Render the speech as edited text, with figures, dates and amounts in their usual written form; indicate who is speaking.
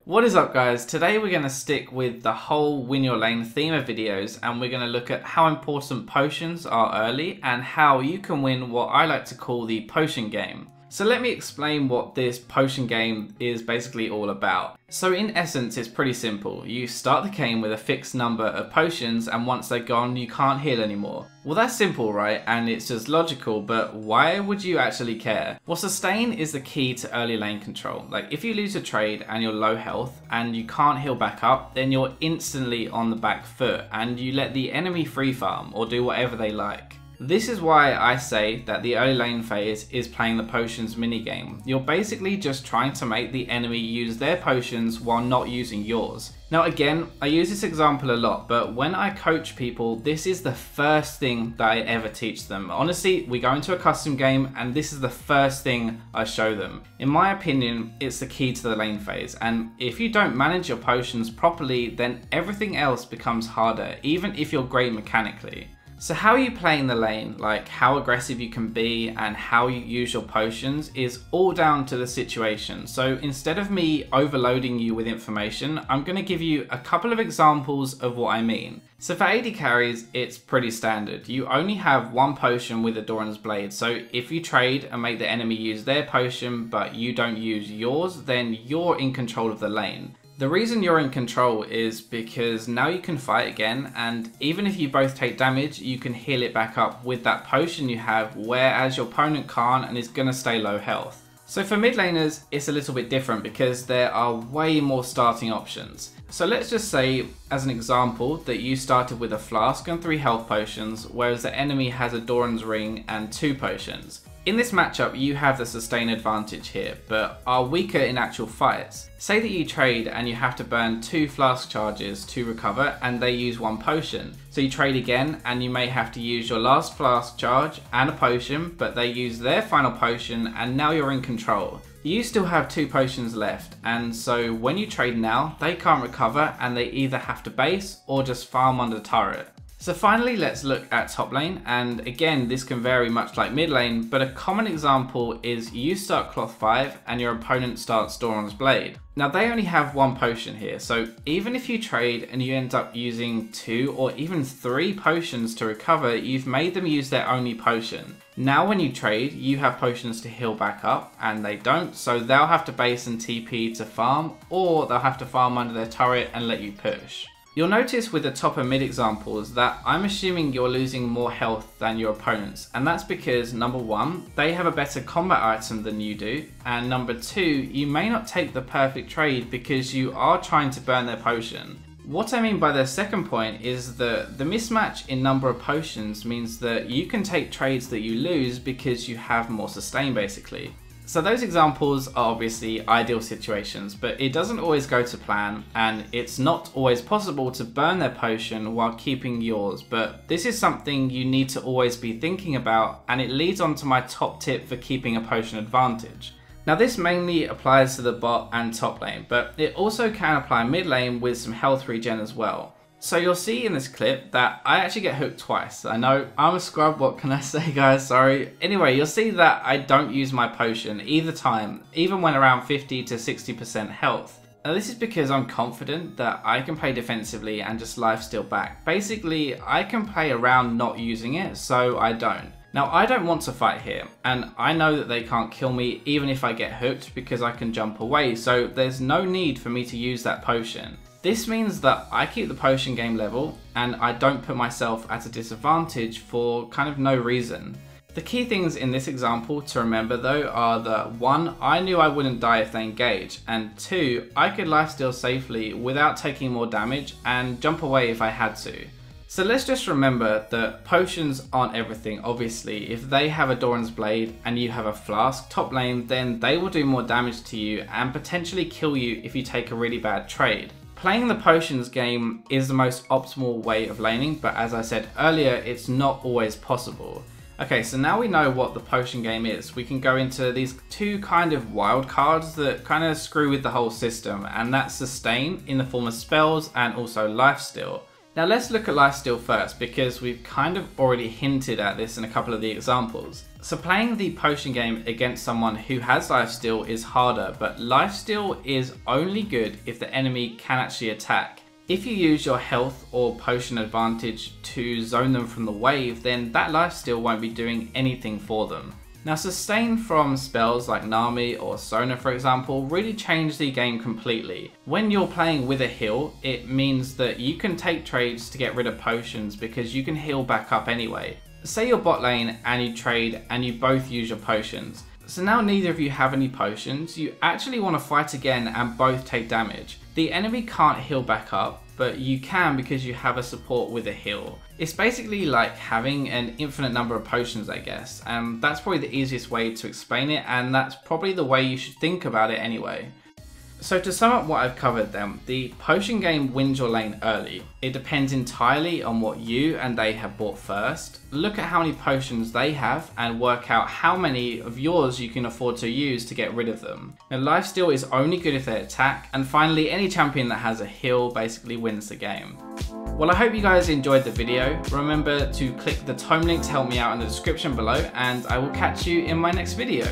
Speaker 1: What is up guys? Today we're going to stick with the whole win your lane theme of videos and we're going to look at how important potions are early and how you can win what I like to call the potion game. So let me explain what this potion game is basically all about. So in essence it's pretty simple. You start the game with a fixed number of potions and once they're gone you can't heal anymore. Well that's simple, right? And it's just logical, but why would you actually care? Well, sustain is the key to early lane control. Like if you lose a trade and you're low health and you can't heal back up, then you're instantly on the back foot and you let the enemy free farm or do whatever they like. This is why I say that the early lane phase is playing the potions minigame. You're basically just trying to make the enemy use their potions while not using yours. Now again, I use this example a lot, but when I coach people, this is the first thing that I ever teach them. Honestly, we go into a custom game and this is the first thing I show them. In my opinion, it's the key to the lane phase, and if you don't manage your potions properly, then everything else becomes harder, even if you're great mechanically. So how you play in the lane, like how aggressive you can be and how you use your potions is all down to the situation. So instead of me overloading you with information, I'm going to give you a couple of examples of what I mean. So for AD carries, it's pretty standard. You only have one potion with Adoran's Blade. So if you trade and make the enemy use their potion, but you don't use yours, then you're in control of the lane. The reason you're in control is because now you can fight again, and even if you both take damage, you can heal it back up with that potion you have, whereas your opponent can't and is gonna stay low health. So for mid laners, it's a little bit different because there are way more starting options. So let's just say, as an example, that you started with a flask and 3 health potions, whereas the enemy has a Doran's Ring and 2 potions. In this matchup, you have the sustain advantage here, but are weaker in actual fights. Say that you trade and you have to burn 2 flask charges to recover and they use 1 potion. So you trade again and you may have to use your last flask charge and a potion, but they use their final potion and now you're in control. You still have 2 potions left, and so when you trade now, they can't recover and they either have to base or just farm on the turret. So finally, let's look at top lane, and again this can vary much like mid lane, but a common example is you start cloth 5 and your opponent starts Doran's Blade. Now they only have 1 potion here, so even if you trade and you end up using 2 or even 3 potions to recover, you've made them use their only potion. Now when you trade, you have potions to heal back up and they don't, so they'll have to base and TP to farm, or they'll have to farm under their turret and let you push. You'll notice with the top and mid examples that I'm assuming you're losing more health than your opponents, and that's because number 1, they have a better combat item than you do, and number 2, you may not take the perfect trade because you are trying to burn their potion. What I mean by the second point is that the mismatch in number of potions means that you can take trades that you lose because you have more sustain basically. So those examples are obviously ideal situations, but it doesn't always go to plan and it's not always possible to burn their potion while keeping yours, but this is something you need to always be thinking about, and it leads on to my top tip for keeping a potion advantage. Now this mainly applies to the bot and top lane, but it also can apply mid lane with some health regen as well. So you'll see in this clip that I actually get hooked twice. I know, I'm a scrub, what can I say guys, sorry. Anyway, you'll see that I don't use my potion either time, even when around 50 to 60% health. Now this is because I'm confident that I can play defensively and just lifesteal back. Basically, I can play around not using it, so I don't. Now I don't want to fight here, and I know that they can't kill me even if I get hooked because I can jump away, so there's no need for me to use that potion. This means that I keep the potion game level and I don't put myself at a disadvantage for kind of no reason. The key things in this example to remember though are that 1, I knew I wouldn't die if they engage, and 2, I could lifesteal safely without taking more damage and jump away if I had to. So let's just remember that potions aren't everything. Obviously, if they have a Doran's Blade and you have a flask top lane, then they will do more damage to you and potentially kill you if you take a really bad trade. Playing the potions game is the most optimal way of laning, but as I said earlier, it's not always possible. Okay, so now we know what the potion game is, we can go into these 2 kind of wild cards that kind of screw with the whole system, and that's sustain in the form of spells and also lifesteal. Now let's look at lifesteal first, because we've kind of already hinted at this in a couple of the examples. So playing the potion game against someone who has lifesteal is harder, but lifesteal is only good if the enemy can actually attack. If you use your health or potion advantage to zone them from the wave, then that lifesteal won't be doing anything for them. Now sustain from spells like Nami or Sona, for example, really change the game completely. When you're playing with a heal, it means that you can take trades to get rid of potions because you can heal back up anyway. Say you're bot lane and you trade and you both use your potions. So now neither of you have any potions, you actually want to fight again and both take damage. The enemy can't heal back up, but you can because you have a support with a heal. It's basically like having an infinite number of potions, I guess, and that's probably the easiest way to explain it, and that's probably the way you should think about it anyway. So to sum up what I've covered then, the potion game wins your lane early. It depends entirely on what you and they have bought first. Look at how many potions they have and work out how many of yours you can afford to use to get rid of them. Now lifesteal is only good if they attack, and finally any champion that has a heal basically wins the game. Well, I hope you guys enjoyed the video. Remember to click the Tome link to help me out in the description below, and I will catch you in my next video.